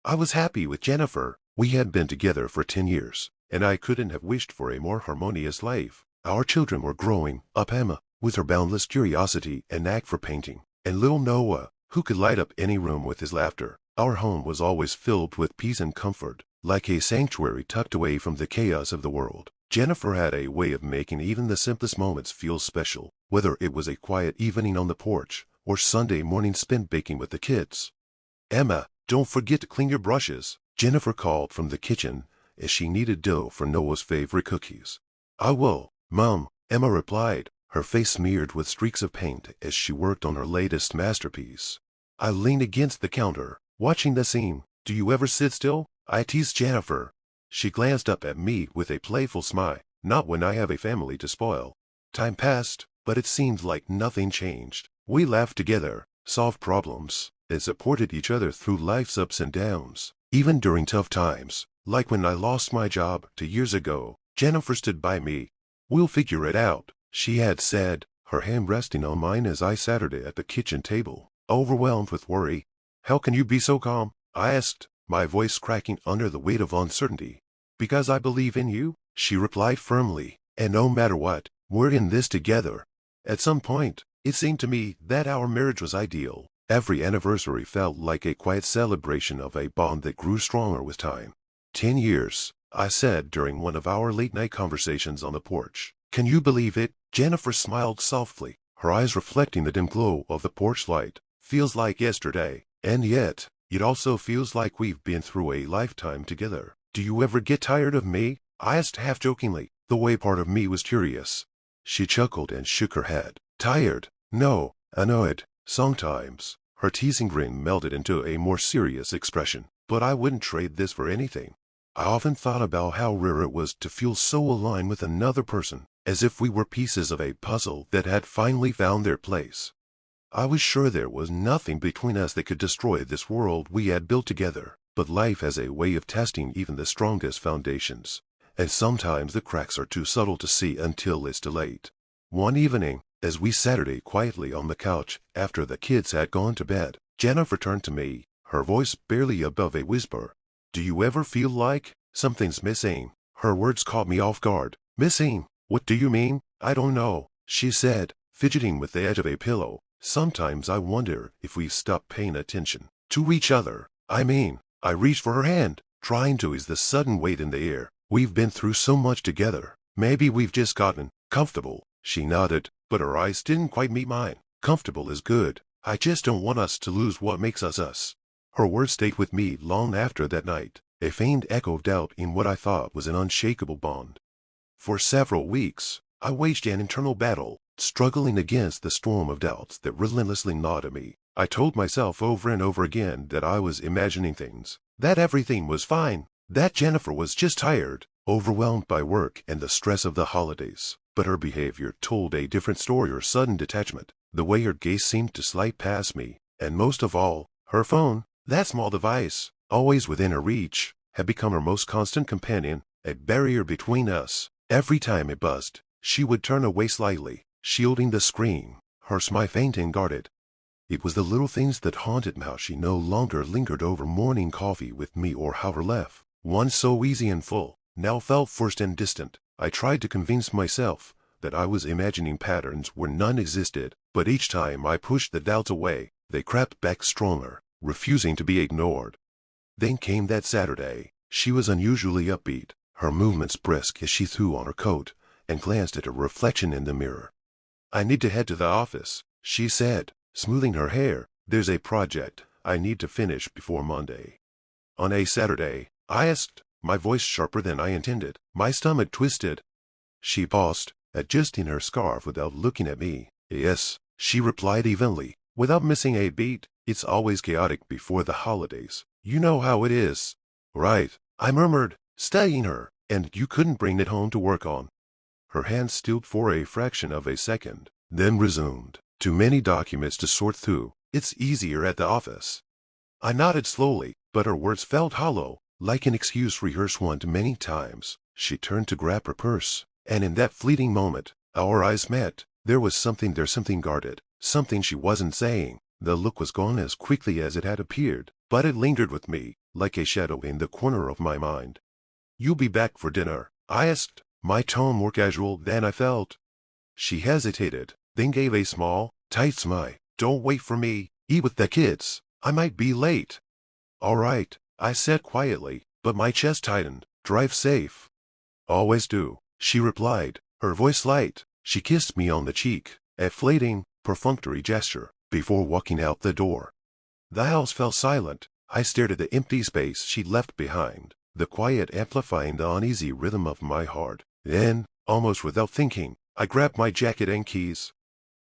I was happy with Jennifer. We had been together for 10 years, and I couldn't have wished for a more harmonious life. Our children were growing up. Emma, with her boundless curiosity and knack for painting, and little Noah, who could light up any room with his laughter. Our home was always filled with peace and comfort, like a sanctuary tucked away from the chaos of the world. Jennifer had a way of making even the simplest moments feel special, whether it was a quiet evening on the porch or Sunday morning spent baking with the kids. "Emma, don't forget to clean your brushes," Jennifer called from the kitchen as she kneaded dough for Noah's favorite cookies. "I will, Mom," Emma replied, her face smeared with streaks of paint as she worked on her latest masterpiece. I leaned against the counter, watching the scene. "Do you ever sit still?" I teased Jennifer. She glanced up at me with a playful smile. "Not when I have a family to spoil." Time passed, but it seemed like nothing changed. We laughed together, solved problems, and supported each other through life's ups and downs. Even during tough times, like when I lost my job 2 years ago, Jennifer stood by me. "We'll figure it out," she had said, her hand resting on mine as I sat her at the kitchen table, overwhelmed with worry. "How can you be so calm?" I asked, my voice cracking under the weight of uncertainty. "Because I believe in you," she replied firmly, "and no matter what, we're in this together." At some point, it seemed to me that our marriage was ideal. Every anniversary felt like a quiet celebration of a bond that grew stronger with time. 10 years, I said during one of our late-night conversations on the porch. "Can you believe it?" Jennifer smiled softly, her eyes reflecting the dim glow of the porch light. "Feels like yesterday, and yet, it also feels like we've been through a lifetime together." "Do you ever get tired of me?" I asked half-jokingly, the way part of me was curious. She chuckled and shook her head. "Tired? No, annoyed, sometimes." Her teasing grin melted into a more serious expression. "But I wouldn't trade this for anything." I often thought about how rare it was to feel so aligned with another person, as if we were pieces of a puzzle that had finally found their place. I was sure there was nothing between us that could destroy this world we had built together. But life has a way of testing even the strongest foundations, and sometimes the cracks are too subtle to see until it's too late. One evening, as we sat quietly on the couch after the kids had gone to bed, Jennifer turned to me, her voice barely above a whisper. "Do you ever feel like something's missing?" Her words caught me off guard. "Missing? What do you mean?" "I don't know," she said, fidgeting with the edge of a pillow. "Sometimes I wonder if we've stopped paying attention to each other. I reached for her hand, trying to ease the sudden weight in the air. "We've been through so much together. Maybe we've just gotten comfortable." She nodded, but her eyes didn't quite meet mine. "Comfortable is good. I just don't want us to lose what makes us us." Her words stayed with me long after that night, a faint echo of doubt in what I thought was an unshakable bond. For several weeks, I waged an internal battle, struggling against the storm of doubts that relentlessly gnawed at me. I told myself over and over again that I was imagining things, that everything was fine, that Jennifer was just tired, overwhelmed by work and the stress of the holidays. But her behavior told a different story. Her sudden detachment, the way her gaze seemed to slide past me, and most of all, her phone, that small device, always within her reach, had become her most constant companion, a barrier between us. Every time it buzzed, she would turn away slightly, shielding the screen, her smile faint and guarded. It was the little things that haunted me. How she no longer lingered over morning coffee with me, or how her laugh, once so easy and full, now felt forced and distant. I tried to convince myself that I was imagining patterns where none existed, but each time I pushed the doubts away, they crept back stronger, refusing to be ignored. Then came that Saturday. She was unusually upbeat, her movements brisk as she threw on her coat and glanced at her reflection in the mirror. "I need to head to the office," she said, smoothing her hair. "There's a project I need to finish before Monday." "On a Saturday?" I asked, my voice sharper than I intended. My stomach twisted. She paused, adjusting her scarf without looking at me. "Yes," she replied evenly, without missing a beat. "It's always chaotic before the holidays. You know how it is." "Right," I murmured, studying her. "And you couldn't bring it home to work on?" Her hand stilled for a fraction of a second, then resumed. "Too many documents to sort through. It's easier at the office." I nodded slowly, but her words felt hollow, like an excuse rehearsed one too many times. She turned to grab her purse, and in that fleeting moment, our eyes met. There was something there, something guarded, something she wasn't saying. The look was gone as quickly as it had appeared, but it lingered with me, like a shadow in the corner of my mind. "You'll be back for dinner?" I asked, my tone more casual than I felt. She hesitated, then gave a small, tight smile. "Don't wait for me. Eat with the kids. I might be late." "All right," I said quietly, but my chest tightened. "Drive safe." "Always do," she replied, her voice light. She kissed me on the cheek, a fleeting, perfunctory gesture, before walking out the door. The house fell silent. I stared at the empty space she'd left behind, the quiet amplifying the uneasy rhythm of my heart. Then, almost without thinking, I grabbed my jacket and keys.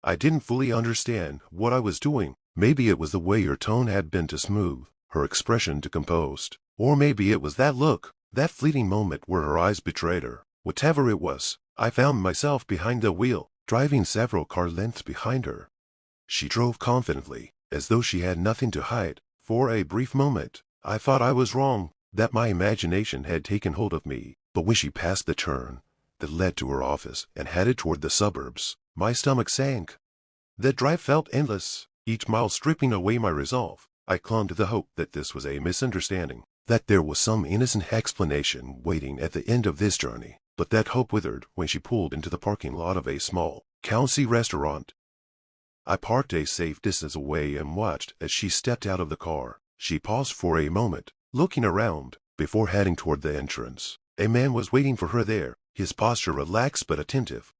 I didn't fully understand what I was doing. Maybe it was the way her tone had been too smooth, her expression too composed. Or maybe it was that look, that fleeting moment where her eyes betrayed her. Whatever it was, I found myself behind the wheel, driving several car lengths behind her. She drove confidently, as though she had nothing to hide. For a brief moment, I thought I was wrong, that my imagination had taken hold of me. But when she passed the turn that led to her office and headed toward the suburbs, my stomach sank. The drive felt endless, each mile stripping away my resolve. I clung to the hope that this was a misunderstanding, that there was some innocent explanation waiting at the end of this journey. But that hope withered when she pulled into the parking lot of a small, county restaurant. I parked a safe distance away and watched as she stepped out of the car. She paused for a moment, looking around, before heading toward the entrance. A man was waiting for her there, his posture relaxed but attentive.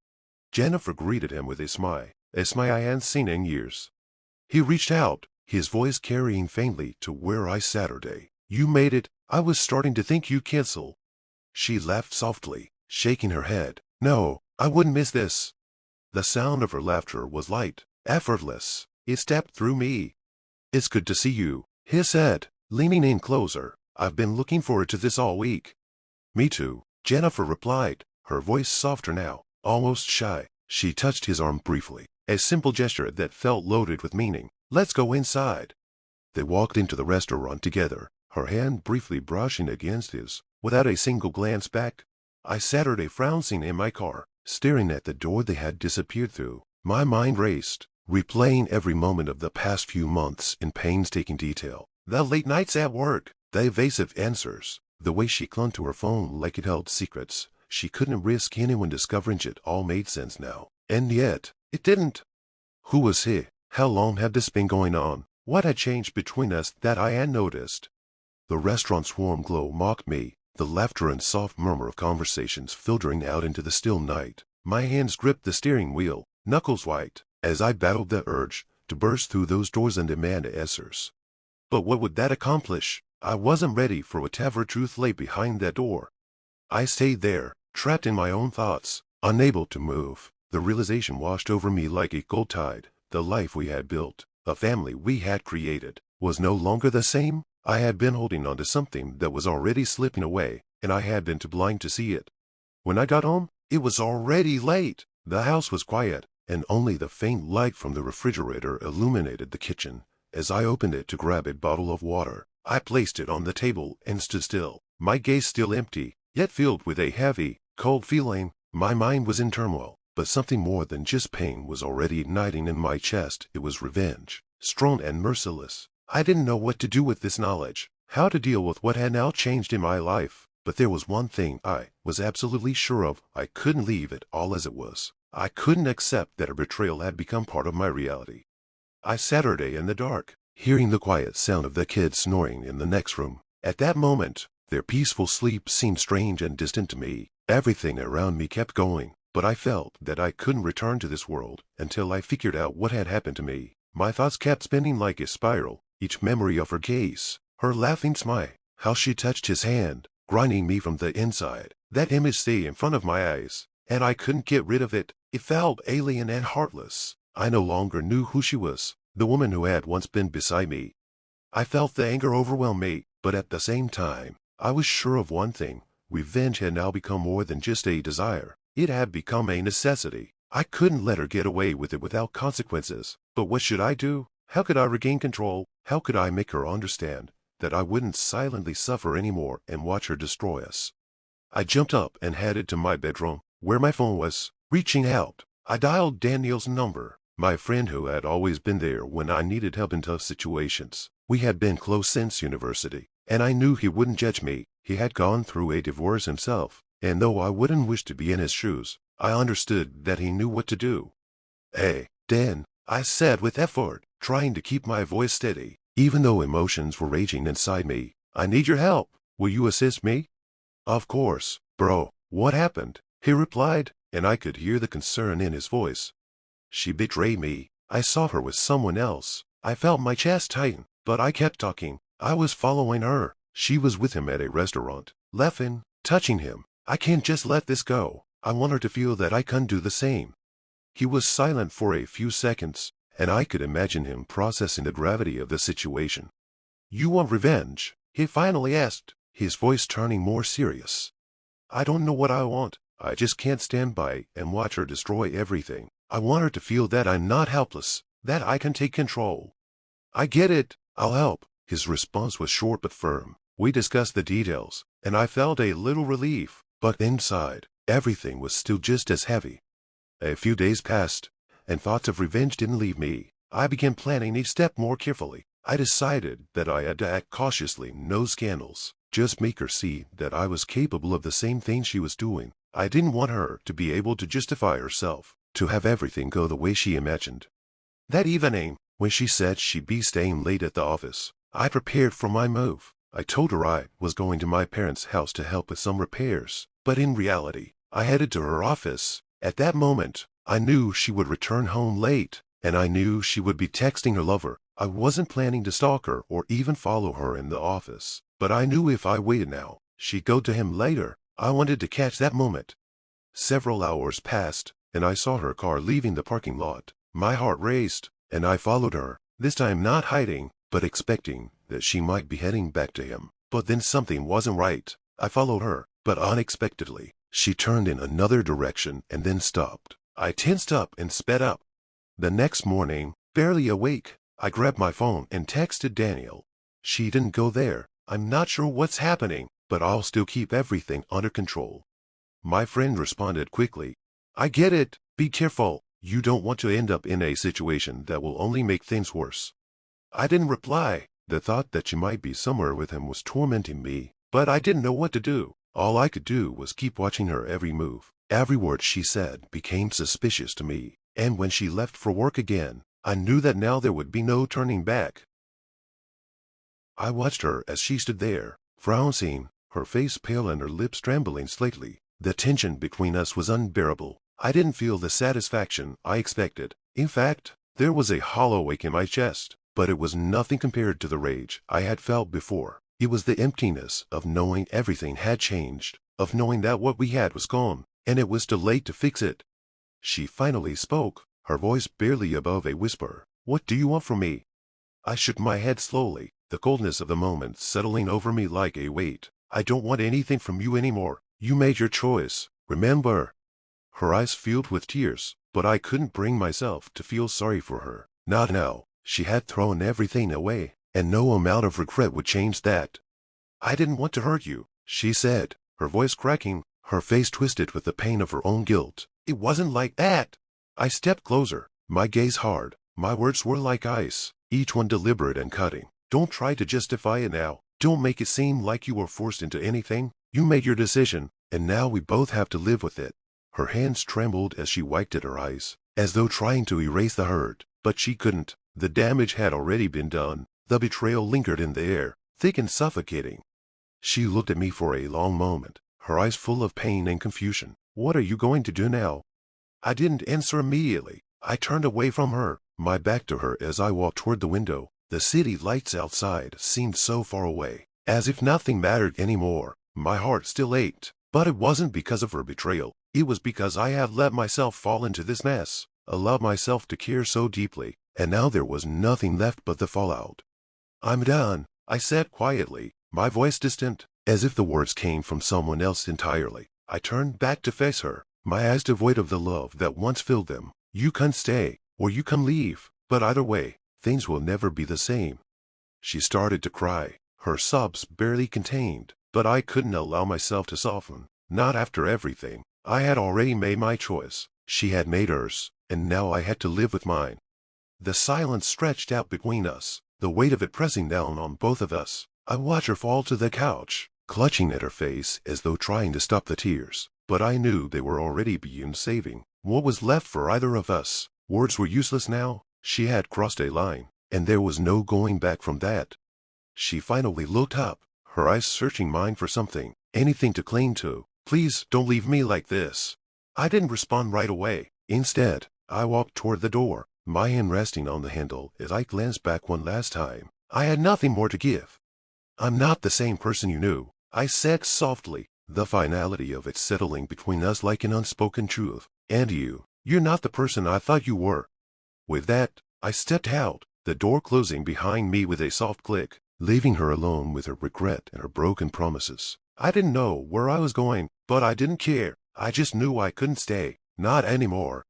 Jennifer greeted him with a smile I hadn't seen in years. He reached out, his voice carrying faintly to where I Saturday. "You made it. I was starting to think you'd cancel." She laughed softly, shaking her head. "No, I wouldn't miss this." The sound of her laughter was light, effortless. It stabbed through me. "It's good to see you," he said, leaning in closer. "I've been looking forward to this all week." "Me too," Jennifer replied, her voice softer now, almost shy. She touched his arm briefly, a simple gesture that felt loaded with meaning. "Let's go inside." They walked into the restaurant together, her hand briefly brushing against his, without a single glance back. I Saturday frowning in my car, staring at the door they had disappeared through. My mind raced, replaying every moment of the past few months in painstaking detail. The late nights at work, the evasive answers, the way she clung to her phone like it held secrets. She couldn't risk anyone discovering it. All made sense now. And yet, it didn't. Who was he? How long had this been going on? What had changed between us that I hadn't noticed? The restaurant's warm glow mocked me, the laughter and soft murmur of conversations filtering out into the still night. My hands gripped the steering wheel, knuckles white, as I battled the urge to burst through those doors and demand answers. But what would that accomplish? I wasn't ready for whatever truth lay behind that door. I stayed there, trapped in my own thoughts, unable to move. The realization washed over me like a cold tide. The life we had built, the family we had created, was no longer the same. I had been holding on to something that was already slipping away, and I had been too blind to see it. When I got home, it was already late. The house was quiet, and only the faint light from the refrigerator illuminated the kitchen. As I opened it to grab a bottle of water, I placed it on the table and stood still, my gaze still empty, yet filled with a heavy, cold feeling. My mind was in turmoil, but something more than just pain was already igniting in my chest. It was revenge, strong and merciless. I didn't know what to do with this knowledge, how to deal with what had now changed in my life. But there was one thing I was absolutely sure of. I couldn't leave it all as it was. I couldn't accept that a betrayal had become part of my reality. I Saturday in the dark, hearing the quiet sound of the kids snoring in the next room. At that moment, their peaceful sleep seemed strange and distant to me. Everything around me kept going, but I felt that I couldn't return to this world until I figured out what had happened to me. My thoughts kept spinning like a spiral, each memory of her gaze, her laughing smile, how she touched his hand, grinding me from the inside. That image stayed in front of my eyes, and I couldn't get rid of it. It felt alien and heartless. I no longer knew who she was, the woman who had once been beside me. I felt the anger overwhelm me, but at the same time, I was sure of one thing. Revenge had now become more than just a desire. It had become a necessity. I couldn't let her get away with it without consequences. But what should I do? How could I regain control? How could I make her understand that I wouldn't silently suffer anymore and watch her destroy us? I jumped up and headed to my bedroom, where my phone was. Reaching out, I dialed Daniel's number, my friend who had always been there when I needed help in tough situations. We had been close since university, and I knew he wouldn't judge me. He had gone through a divorce himself, and though I wouldn't wish to be in his shoes, I understood that he knew what to do. "Hey, Dan," I said with effort, trying to keep my voice steady, even though emotions were raging inside me. "I need your help. Will you assist me?" "Of course, bro. What happened?" he replied, and I could hear the concern in his voice. "She betrayed me. I saw her with someone else." I felt my chest tighten, but I kept talking. "I was following her. She was with him at a restaurant, laughing, touching him. I can't just let this go. I want her to feel that I can do the same." He was silent for a few seconds, and I could imagine him processing the gravity of the situation. "You want revenge?" he finally asked, his voice turning more serious. "I don't know what I want. I just can't stand by and watch her destroy everything. I want her to feel that I'm not helpless, that I can take control." "I get it. I'll help." His response was short but firm. We discussed the details, and I felt a little relief, but inside, everything was still just as heavy. A few days passed, and thoughts of revenge didn't leave me. I began planning each step more carefully. I decided that I had to act cautiously, no scandals, just make her see that I was capable of the same thing she was doing. I didn't want her to be able to justify herself, to have everything go the way she imagined. That evening, when she said she'd be staying late at the office, I prepared for my move. I told her I was going to my parents' house to help with some repairs, but in reality, I headed to her office. At that moment, I knew she would return home late, and I knew she would be texting her lover. I wasn't planning to stalk her or even follow her in the office, but I knew if I waited now, she'd go to him later. I wanted to catch that moment. Several hours passed, and I saw her car leaving the parking lot. My heart raced, and I followed her, this time not hiding, but expecting that she might be heading back to him. But then something wasn't right. I followed her, but unexpectedly, she turned in another direction and then stopped. I tensed up and sped up. The next morning, barely awake, I grabbed my phone and texted Daniel. "She didn't go there. I'm not sure what's happening, but I'll still keep everything under control." My friend responded quickly. "I get it. Be careful. You don't want to end up in a situation that will only make things worse." I didn't reply. The thought that she might be somewhere with him was tormenting me, but I didn't know what to do. All I could do was keep watching her every move. Every word she said became suspicious to me, and when she left for work again, I knew that now there would be no turning back. I watched her as she stood there, frowning, her face pale and her lips trembling slightly. The tension between us was unbearable. I didn't feel the satisfaction I expected. In fact, there was a hollow ache in my chest, but it was nothing compared to the rage I had felt before. It was the emptiness of knowing everything had changed, of knowing that what we had was gone, and it was too late to fix it. She finally spoke, her voice barely above a whisper. "What do you want from me?" I shook my head slowly, the coldness of the moment settling over me like a weight. "I don't want anything from you anymore. You made your choice, remember?" Her eyes filled with tears, but I couldn't bring myself to feel sorry for her. Not now. She had thrown everything away, and no amount of regret would change that. "I didn't want to hurt you," she said, her voice cracking, her face twisted with the pain of her own guilt. "It wasn't like that." I stepped closer, my gaze hard. My words were like ice, each one deliberate and cutting. "Don't try to justify it now. Don't make it seem like you were forced into anything. You made your decision, and now we both have to live with it." Her hands trembled as she wiped at her eyes, as though trying to erase the hurt, but she couldn't. The damage had already been done. The betrayal lingered in the air, thick and suffocating. She looked at me for a long moment, her eyes full of pain and confusion. "What are you going to do now?" I didn't answer immediately. I turned away from her, my back to her as I walked toward the window. The city lights outside seemed so far away, as if nothing mattered anymore. My heart still ached, but it wasn't because of her betrayal. It was because I had let myself fall into this mess, allowed myself to care so deeply, and now there was nothing left but the fallout. "I'm done," I said quietly, my voice distant, as if the words came from someone else entirely. I turned back to face her, my eyes devoid of the love that once filled them. "You can stay, or you can leave, but either way, things will never be the same." She started to cry, her sobs barely contained, but I couldn't allow myself to soften. Not after everything. I had already made my choice. She had made hers, and now I had to live with mine. The silence stretched out between us, the weight of it pressing down on both of us. I watched her fall to the couch, clutching at her face as though trying to stop the tears. But I knew they were already beyond saving. What was left for either of us? Words were useless now. She had crossed a line, and there was no going back from that. She finally looked up, her eyes searching mine for something, anything to cling to. "Please don't leave me like this." I didn't respond right away. Instead, I walked toward the door, my hand resting on the handle as I glanced back one last time. I had nothing more to give. "I'm not the same person you knew," I said softly, the finality of it settling between us like an unspoken truth. "And you're not the person I thought you were." With that, I stepped out, the door closing behind me with a soft click, leaving her alone with her regret and her broken promises. I didn't know where I was going, but I didn't care. I just knew I couldn't stay. Not anymore.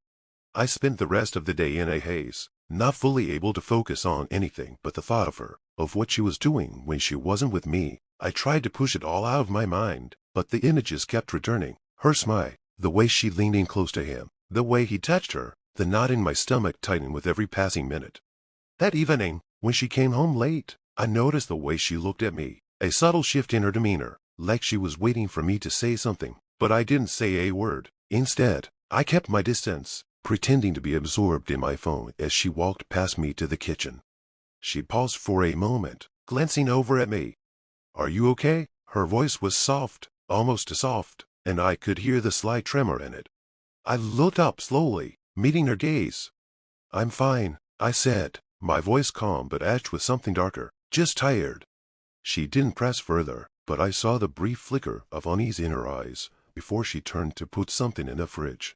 I spent the rest of the day in a haze, not fully able to focus on anything but the thought of her, of what she was doing when she wasn't with me. I tried to push it all out of my mind, but the images kept returning. Her smile, the way she leaned in close to him, the way he touched her, the knot in my stomach tightened with every passing minute. That evening, when she came home late, I noticed the way she looked at me, a subtle shift in her demeanor, like she was waiting for me to say something, but I didn't say a word. Instead, I kept my distance, pretending to be absorbed in my phone as she walked past me to the kitchen. She paused for a moment, glancing over at me. "Are you okay?" Her voice was soft, almost too soft, and I could hear the slight tremor in it. I looked up slowly, meeting her gaze. "I'm fine," I said, my voice calm but etched with something darker. "Just tired." She didn't press further, but I saw the brief flicker of unease in her eyes before she turned to put something in the fridge.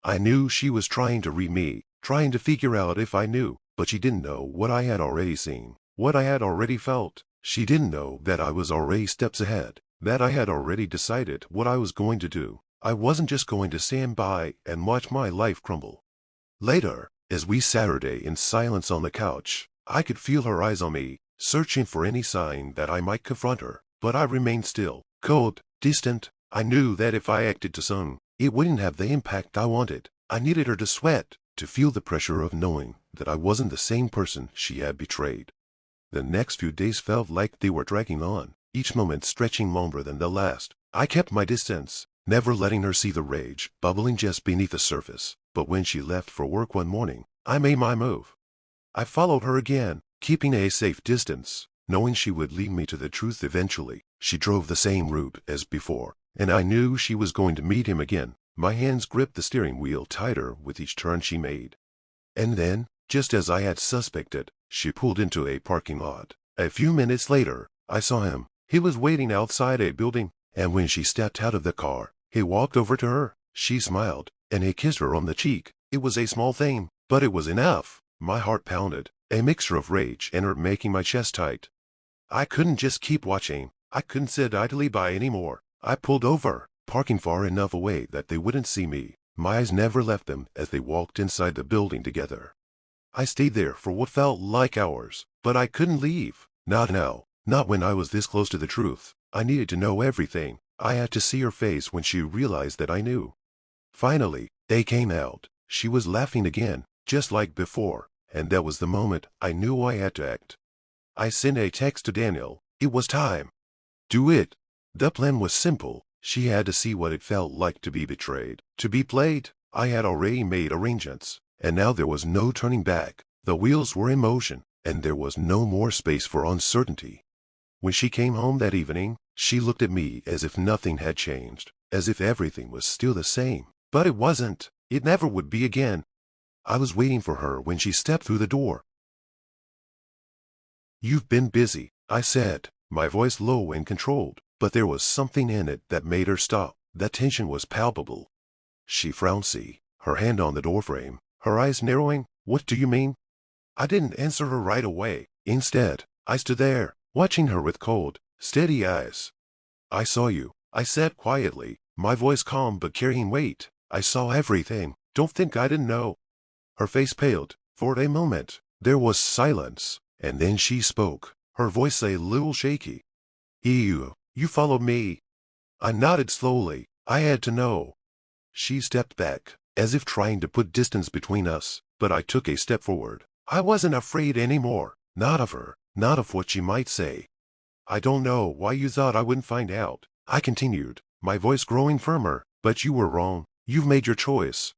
I knew she was trying to read me, trying to figure out if I knew, but she didn't know what I had already seen, what I had already felt. She didn't know that I was already steps ahead, that I had already decided what I was going to do. I wasn't just going to stand by and watch my life crumble. Later, as we sat in silence on the couch, I could feel her eyes on me, searching for any sign that I might confront her, but I remained still, cold, distant. I knew that if I acted too soon, it wouldn't have the impact I wanted. I needed her to sweat, to feel the pressure of knowing that I wasn't the same person she had betrayed. The next few days felt like they were dragging on, each moment stretching longer than the last. I kept my distance, never letting her see the rage bubbling just beneath the surface. But when she left for work one morning, I made my move. I followed her again, keeping a safe distance, knowing she would lead me to the truth eventually. She drove the same route as before, and I knew she was going to meet him again. My hands gripped the steering wheel tighter with each turn she made. And then, just as I had suspected, she pulled into a parking lot. A few minutes later, I saw him. He was waiting outside a building, and when she stepped out of the car, he walked over to her. She smiled, and he kissed her on the cheek. It was a small thing, but it was enough. My heart pounded, a mixture of rage and hurt making my chest tight. I couldn't just keep watching. I couldn't sit idly by anymore. I pulled over, parking far enough away that they wouldn't see me. My eyes never left them as they walked inside the building together. I stayed there for what felt like hours, but I couldn't leave. Not now, not when I was this close to the truth. I needed to know everything. I had to see her face when she realized that I knew. Finally, they came out. She was laughing again, just like before, and that was the moment I knew I had to act. I sent a text to Daniel. It was time. Do it. The plan was simple. She had to see what it felt like to be betrayed, to be played. I had already made arrangements, and now there was no turning back. The wheels were in motion, and there was no more space for uncertainty. When she came home that evening, she looked at me as if nothing had changed, as if everything was still the same. But it wasn't. It never would be again. I was waiting for her when she stepped through the door. "You've been busy," I said, my voice low and controlled, but there was something in it that made her stop. That tension was palpable. She frowned, her hand on the doorframe, her eyes narrowing. "What do you mean?" I didn't answer her right away. Instead, I stood there, watching her with cold, steady eyes. "I saw you," I said quietly, my voice calm but carrying weight. "I saw everything. Don't think I didn't know." Her face paled. For a moment, there was silence, and then she spoke, her voice a little shaky. You followed me." I nodded slowly. I had to know. She stepped back, as if trying to put distance between us, but I took a step forward. I wasn't afraid anymore. Not of her, not of what she might say. I don't know why you thought I wouldn't find out, I continued, my voice growing firmer, but you were wrong. You've made your choice.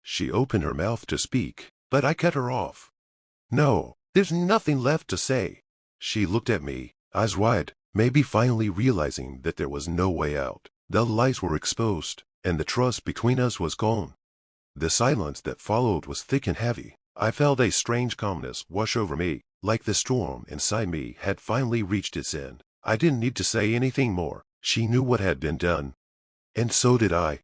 She opened her mouth to speak, but I cut her off. No, there's nothing left to say. She looked at me, eyes wide, maybe finally realizing that there was no way out. The lies were exposed, and the trust between us was gone. The silence that followed was thick and heavy. I felt a strange calmness wash over me, like the storm inside me had finally reached its end. I didn't need to say anything more. She knew what had been done. And so did I.